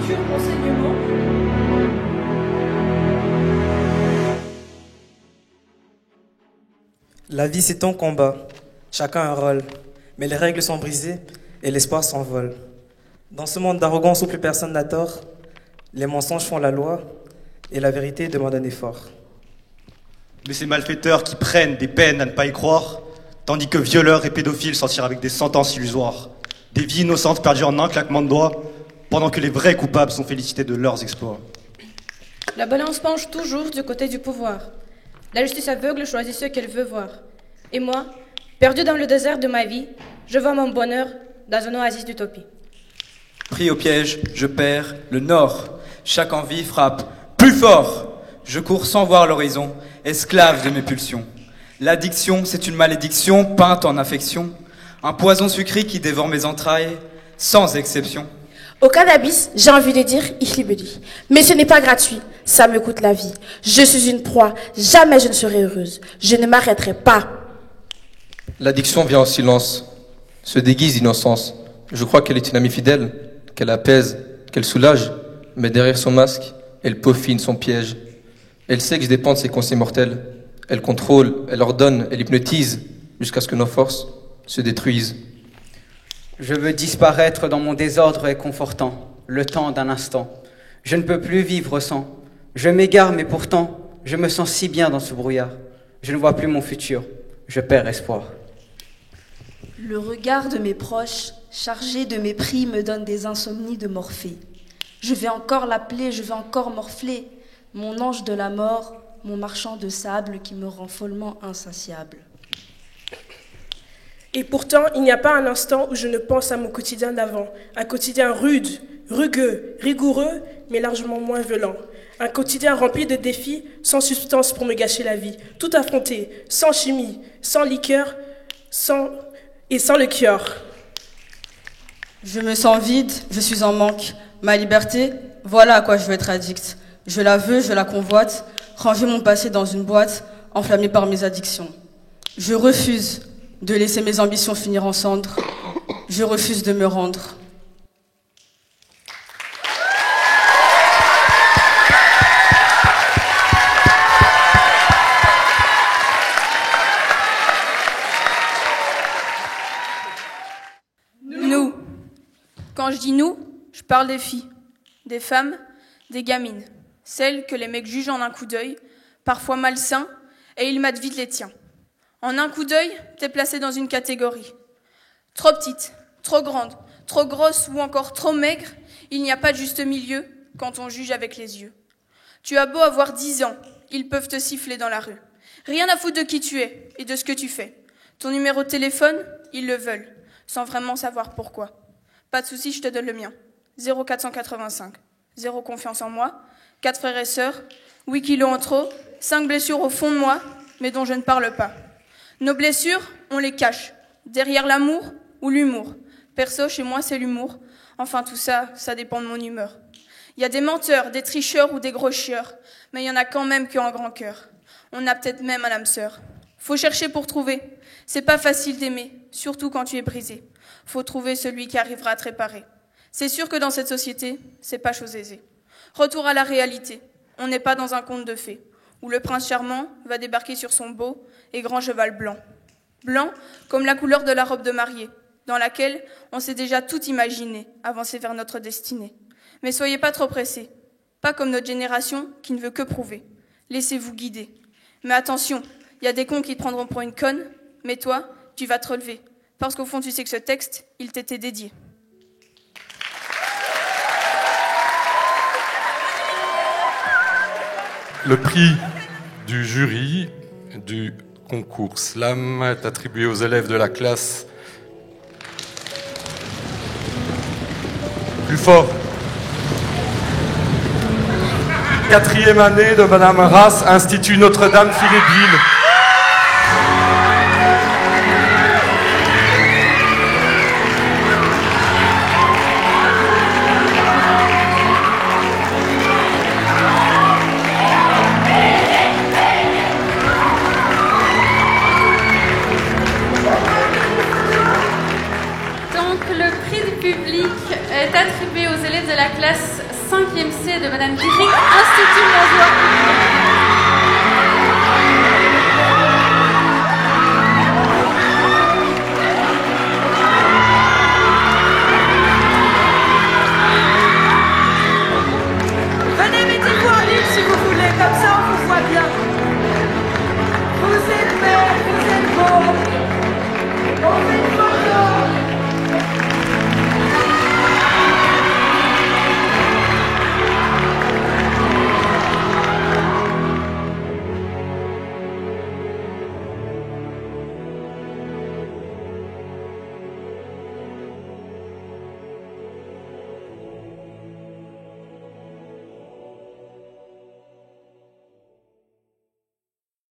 futurs enseignements. La vie c'est ton combat, chacun un rôle, mais les règles sont brisées et l'espoir s'envole. Dans ce monde d'arrogance où plus personne n'a tort, les mensonges font la loi et la vérité demande un effort. Mais ces malfaiteurs qui prennent des peines à ne pas y croire, tandis que violeurs et pédophiles s'en tirent avec des sentences illusoires, des vies innocentes perdues en un claquement de doigts, pendant que les vrais coupables sont félicités de leurs exploits. La balance penche toujours du côté du pouvoir. La justice aveugle choisit ce qu'elle veut voir. Et moi, perdu dans le désert de ma vie, je vois mon bonheur dans un oasis d'utopie. Pris au piège, je perds le nord. Chaque envie frappe plus fort. Je cours sans voir l'horizon, esclave de mes pulsions. L'addiction, c'est une malédiction peinte en affection. Un poison sucré qui dévore mes entrailles, sans exception. Au cannabis, j'ai envie de dire « ich liebe dich ». Mais ce n'est pas gratuit, ça me coûte la vie. Je suis une proie, jamais je ne serai heureuse. Je ne m'arrêterai pas. L'addiction vient en silence, se déguise d'innocence. Je crois qu'elle est une amie fidèle, qu'elle apaise, qu'elle soulage. Mais derrière son masque, elle peaufine son piège. Elle sait que je dépends de ses conseils mortels. Elle contrôle, elle ordonne, elle hypnotise, jusqu'à ce que nos forces se détruisent. Je veux disparaître dans mon désordre réconfortant, le temps d'un instant. Je ne peux plus vivre sans. Je m'égare, mais pourtant, je me sens si bien dans ce brouillard. Je ne vois plus mon futur. Je perds espoir. Le regard de mes proches, chargé de mépris, me donne des insomnies de Morphée. Je vais encore l'appeler, je vais encore morfler. Mon ange de la mort, mon marchand de sable qui me rend follement insatiable. Et pourtant, il n'y a pas un instant où je ne pense à mon quotidien d'avant. Un quotidien rude, rugueux, rigoureux, mais largement moins violent. Un quotidien rempli de défis, sans substance pour me gâcher la vie. Tout affronté, sans chimie, sans liqueur, sans le cœur. Je me sens vide, je suis en manque. Ma liberté, voilà à quoi je veux être addict. Je la veux, je la convoite. Ranger mon passé dans une boîte, enflammée par mes addictions. Je refuse de laisser mes ambitions finir en cendres. Je refuse de me rendre. Nous. Quand je dis nous, je parle des filles, des femmes, des gamines. Celles que les mecs jugent en un coup d'œil, parfois malsains, et ils matent vite les tiens. En un coup d'œil, t'es placé dans une catégorie. Trop petite, trop grande, trop grosse ou encore trop maigre, il n'y a pas de juste milieu quand on juge avec les yeux. Tu as beau avoir 10 ans, ils peuvent te siffler dans la rue. Rien à foutre de qui tu es et de ce que tu fais. Ton numéro de téléphone, ils le veulent, sans vraiment savoir pourquoi. Pas de souci, je te donne le mien. 0485. 0 confiance en moi, 4 frères et sœurs, 8 kilos en trop, 5 blessures au fond de moi, mais dont je ne parle pas. Nos blessures, on les cache. Derrière l'amour ou l'humour. Perso, chez moi, c'est l'humour. Enfin, tout ça, ça dépend de mon humeur. Il y a des menteurs, des tricheurs ou des gros chieurs, mais il y en a quand même qui ont un grand cœur. On a peut-être même un âme sœur. Faut chercher pour trouver. C'est pas facile d'aimer, surtout quand tu es brisé. Faut trouver celui qui arrivera à te réparer. C'est sûr que dans cette société, c'est pas chose aisée. Retour à la réalité. On n'est pas dans un conte de fées, où le prince charmant va débarquer sur son beau et grand cheval blanc. Blanc comme la couleur de la robe de mariée, dans laquelle on s'est déjà tout imaginé, avancer vers notre destinée. Mais soyez pas trop pressés, pas comme notre génération qui ne veut que prouver. Laissez-vous guider. Mais attention, il y a des cons qui te prendront pour une conne, mais toi, tu vas te relever, parce qu'au fond, tu sais que ce texte, il t'était dédié. Le prix du jury du concours Slam est attribué aux élèves de la classe. Plus fort. 4e année de Madame Rass, Institut Notre-Dame Philippeville. Donc le prix du public est attribué aux élèves de la classe 5e C de Madame Guéric, Institut Monjoie.